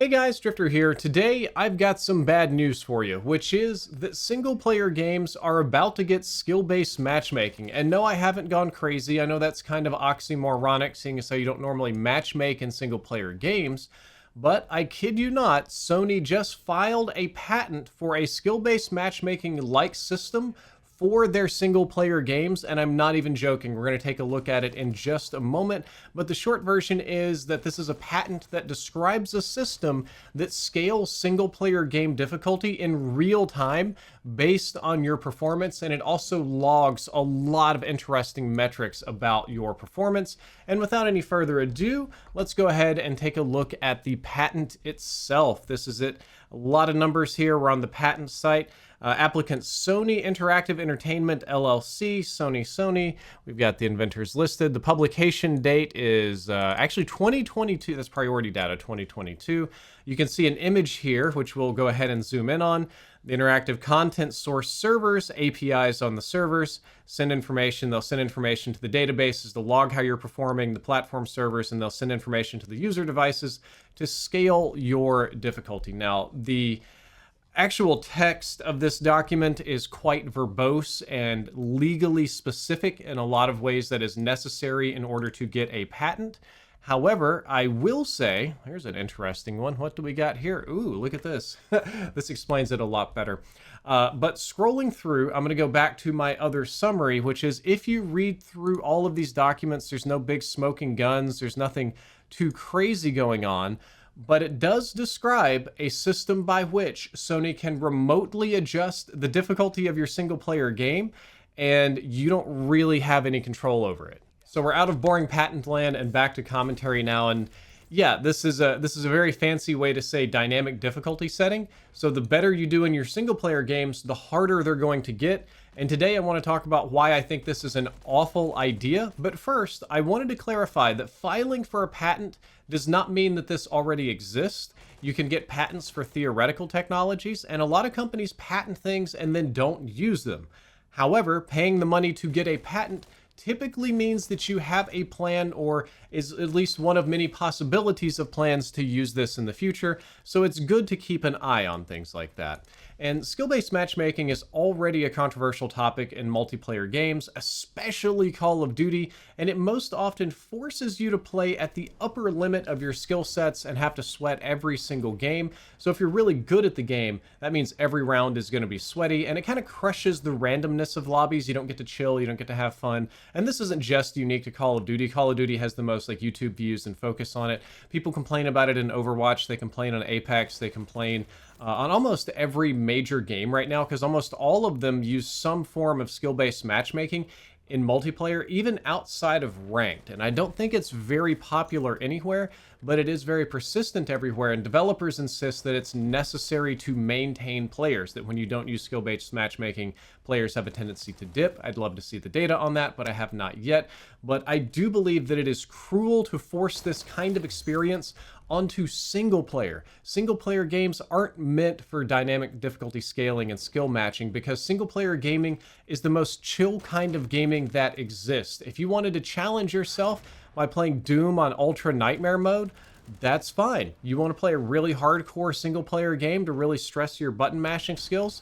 Hey guys, Drifter here. Today I've got some bad news for you, which is that single player games are about to get skill-based matchmaking. And no, I haven't gone crazy. I know that's kind of oxymoronic, seeing as how you don't normally matchmake in single player games. But I kid you not, Sony just filed a patent for a skill-based matchmaking-like system for their single player games, and I'm not even joking. We're going to take a look at it in just a moment, but the short version is that this is a patent that describes a system that scales single player game difficulty in real time based on your performance, and it also logs a lot of interesting metrics about your performance. And without any further ado, let's go ahead and take a look at the patent itself. This is it. A lot of numbers here. We're on the patent site. Applicant Sony Interactive Entertainment LLC, Sony. We've got the inventors listed. The publication date is actually 2022. That's priority data 2022. You can see an image here, which we'll go ahead and zoom in on. The interactive content source servers, APIs on the servers, send information. They'll send information to the databases to log how you're performing, the platform servers, and they'll send information to the user devices to scale your difficulty. Now, the actual text of this document is quite verbose and legally specific in a lot of ways that is necessary in order to get a patent. However, I will say, here's an interesting one. What do we got here? Ooh, look at this. This explains it a lot better. But scrolling through, I'm going to go back to my other summary, which is if you read through all of these documents, there's no big smoking guns. There's nothing too crazy going on. But it does describe a system by which Sony can remotely adjust the difficulty of your single player game, and you don't really have any control over it. So we're out of boring patent land and back to commentary now, and yeah, this is a very fancy way to say dynamic difficulty setting. So the better you do in your single player games, the harder they're going to get. And today I want to talk about why I think this is an awful idea. But first, I wanted to clarify that filing for a patent does not mean that this already exists. You can get patents for theoretical technologies, and a lot of companies patent things and then don't use them. However, paying the money to get a patent typically means that you have a plan or is at least one of many possibilities of plans to use this in the future, so it's good to keep an eye on things like that. And skill-based matchmaking is already a controversial topic in multiplayer games, especially Call of Duty, and it most often forces you to play at the upper limit of your skill sets and have to sweat every single game. So if you're really good at the game, that means every round is going to be sweaty, and it kind of crushes the randomness of lobbies. You don't get to chill, you don't get to have fun. And this isn't just unique to Call of Duty. Call of Duty has the most YouTube views and focus on it. People complain about it in Overwatch, they complain on Apex, they complain on almost every major game right now, because almost all of them use some form of skill-based matchmaking in multiplayer, even outside of ranked. And I don't think it's very popular anywhere, but it is very persistent everywhere, and developers insist that it's necessary to maintain players, that when you don't use skill-based matchmaking, players have a tendency to dip. I'd love to see the data on that, but I have not yet. But I do believe that it is cruel to force this kind of experience onto single player. Single player games aren't meant for dynamic difficulty scaling and skill matching, because single player gaming is the most chill kind of gaming that exists. If you wanted to challenge yourself by playing Doom on Ultra Nightmare mode, that's fine. You want to play a really hardcore single player game to really stress your button mashing skills,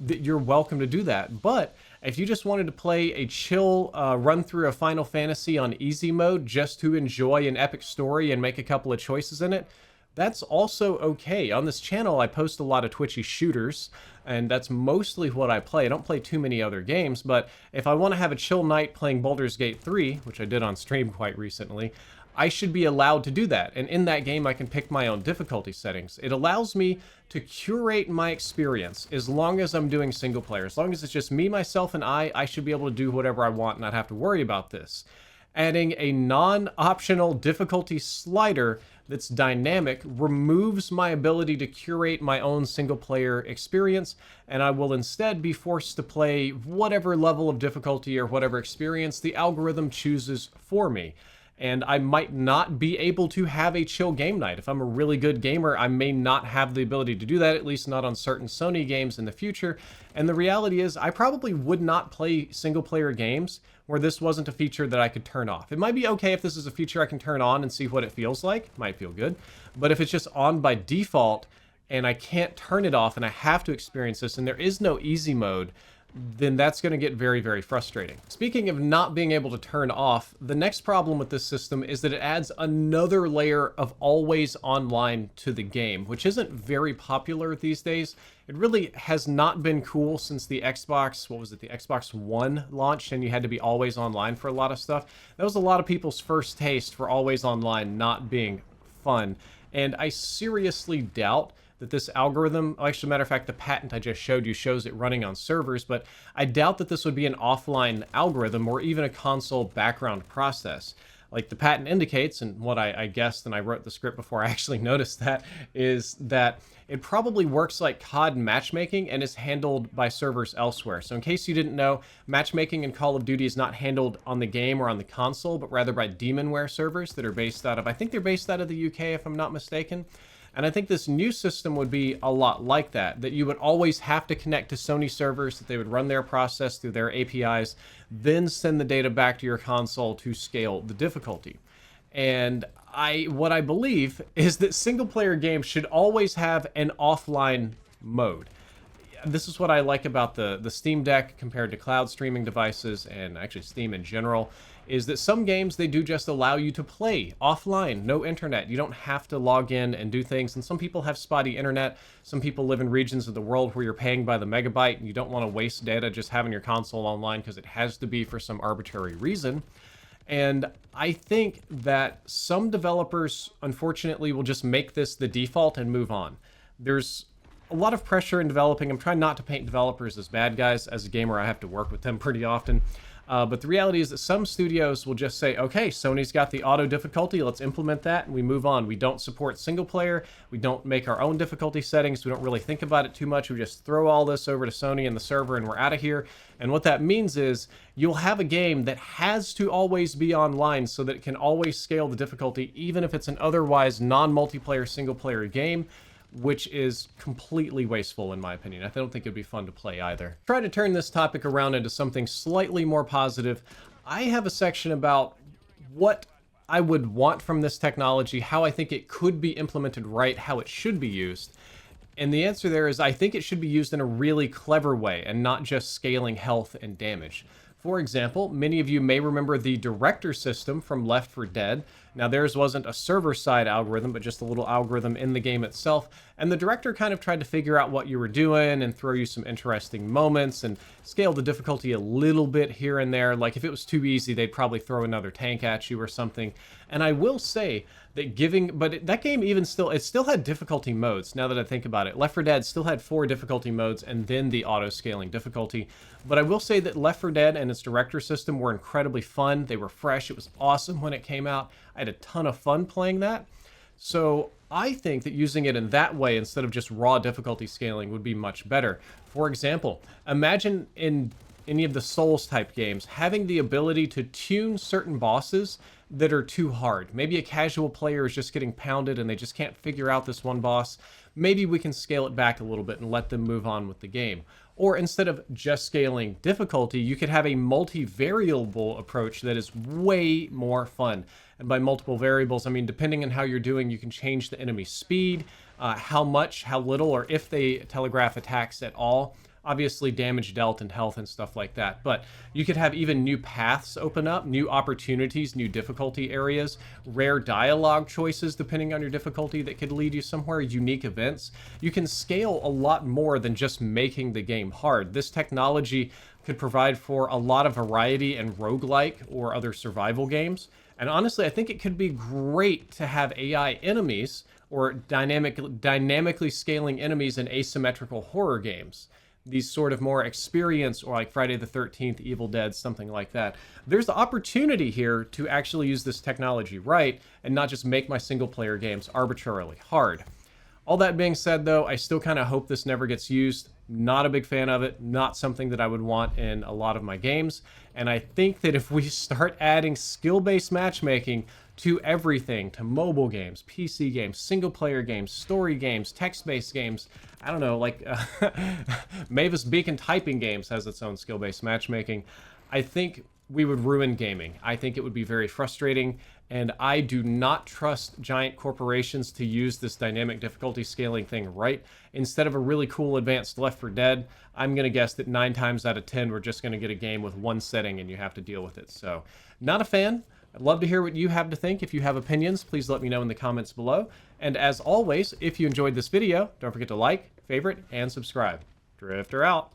you're welcome to do that. But if you just wanted to play a chill run through of Final Fantasy on easy mode just to enjoy an epic story and make a couple of choices in it, that's also okay. On this channel, I post a lot of twitchy shooters, and that's mostly what I play. I don't play too many other games, but if I want to have a chill night playing Baldur's Gate 3, which I did on stream quite recently, I should be allowed to do that. And in that game, I can pick my own difficulty settings. It allows me to curate my experience as long as I'm doing single player. As long as it's just me, myself, and I should be able to do whatever I want and not have to worry about this. Adding a non-optional difficulty slider that's dynamic removes my ability to curate my own single player experience, and I will instead be forced to play whatever level of difficulty or whatever experience the algorithm chooses for me. and I might not be able to have a chill game night. If I'm a really good gamer, I may not have the ability to do that, at least not on certain Sony games in the future. And the reality is, I probably would not play single-player games where this wasn't a feature that I could turn off. It might be okay if this is a feature I can turn on and see what it feels like. Might feel good. But if it's just on by default and I can't turn it off and I have to experience this and there is no easy mode, then that's going to get very, very frustrating. Speaking of not being able to turn off, the next problem with this system is that it adds another layer of always online to the game, which isn't very popular these days. It really has not been cool since the Xbox, what was it, the Xbox One launched, and you had to be always online for a lot of stuff. That was a lot of people's first taste for always online not being fun, and I seriously doubt that this algorithm, actually, matter of fact, the patent I just showed you shows it running on servers, but I doubt that this would be an offline algorithm or even a console background process. Like the patent indicates, and what I guessed, and I wrote the script before I actually noticed that, is that it probably works like CoD matchmaking and is handled by servers elsewhere. So in case you didn't know, matchmaking in Call of Duty is not handled on the game or on the console, but rather by Demonware servers that are based out of, I think they're based out of the UK if I'm not mistaken. And I think this new system would be a lot like that you would always have to connect to Sony servers, that they would run their process through their APIs, then send the data back to your console to scale the difficulty. And what I believe is that single player games should always have an offline mode. This is what I like about the Steam Deck compared to cloud streaming devices, and actually Steam in general, is that some games, they do just allow you to play offline, no internet. You don't have to log in and do things. And some people have spotty internet. Some people live in regions of the world where you're paying by the megabyte and you don't want to waste data just having your console online because it has to be for some arbitrary reason. And I think that some developers, unfortunately, will just make this the default and move on. There's a lot of pressure in developing. I'm trying not to paint developers as bad guys. As a gamer, I have to work with them pretty often. But the reality is that some studios will just say, okay, Sony's got the auto difficulty, let's implement that, and we move on. We don't support single player, we don't make our own difficulty settings, we don't really think about it too much, we just throw all this over to Sony and the server and we're out of here. And what that means is you'll have a game that has to always be online so that it can always scale the difficulty, even if it's an otherwise non-multiplayer single player game, which is completely wasteful in my opinion. I don't think it'd be fun to play either. Try to turn this topic around into something slightly more positive. I have a section about what I would want from this technology, how I think it could be implemented right, how it should be used. And the answer there is I think it should be used in a really clever way and not just scaling health and damage. For example, many of you may remember the director system from Left 4 Dead. Now theirs wasn't a server-side algorithm, but just a little algorithm in the game itself. And the director kind of tried to figure out what you were doing and throw you some interesting moments and scale the difficulty a little bit here and there. Like if it was too easy, they'd probably throw another tank at you or something. And I will say that that game even still, it still had difficulty modes, now that I think about it. Left 4 Dead still had 4 difficulty modes and then the auto-scaling difficulty. But I will say that Left 4 Dead and its director system were incredibly fun. They were fresh. It was awesome when it came out. I had a ton of fun playing that. So I think that using it in that way instead of just raw difficulty scaling would be much better. For example, imagine in any of the Souls type games having the ability to tune certain bosses that are too hard. Maybe a casual player is just getting pounded and they just can't figure out this one boss. Maybe we can scale it back a little bit and let them move on with the game. Or instead of just scaling difficulty, you could have a multi-variable approach that is way more fun. And by multiple variables, I mean, depending on how you're doing, you can change the enemy speed, how much, how little, or if they telegraph attacks at all. Obviously damage dealt and health and stuff like that, but you could have even new paths open up, new opportunities, new difficulty areas, rare dialogue choices depending on your difficulty that could lead you somewhere, unique events. You can scale a lot more than just making the game hard. This technology could provide for a lot of variety in roguelike or other survival games. And honestly, I think it could be great to have AI enemies or dynamically scaling enemies in asymmetrical horror games. These sort of more experience, or like Friday the 13th, Evil Dead, something like that. There's the opportunity here to actually use this technology right and not just make my single player games arbitrarily hard. All that being said though, I still kind of hope this never gets used. Not a big fan of it, not something that I would want in a lot of my games. And I think that if we start adding skill-based matchmaking to everything, to mobile games, PC games, single-player games, story games, text-based games, I don't know, like Mavis Beacon typing games has its own skill-based matchmaking, I think we would ruin gaming. I think it would be very frustrating, and I do not trust giant corporations to use this dynamic difficulty scaling thing right. Instead of a really cool advanced Left 4 Dead, I'm going to guess that 9 times out of 10 we're just going to get a game with one setting and you have to deal with it. So, not a fan. I'd love to hear what you have to think. If you have opinions, please let me know in the comments below. And as always, if you enjoyed this video, don't forget to like, favorite, and subscribe. Drifter out.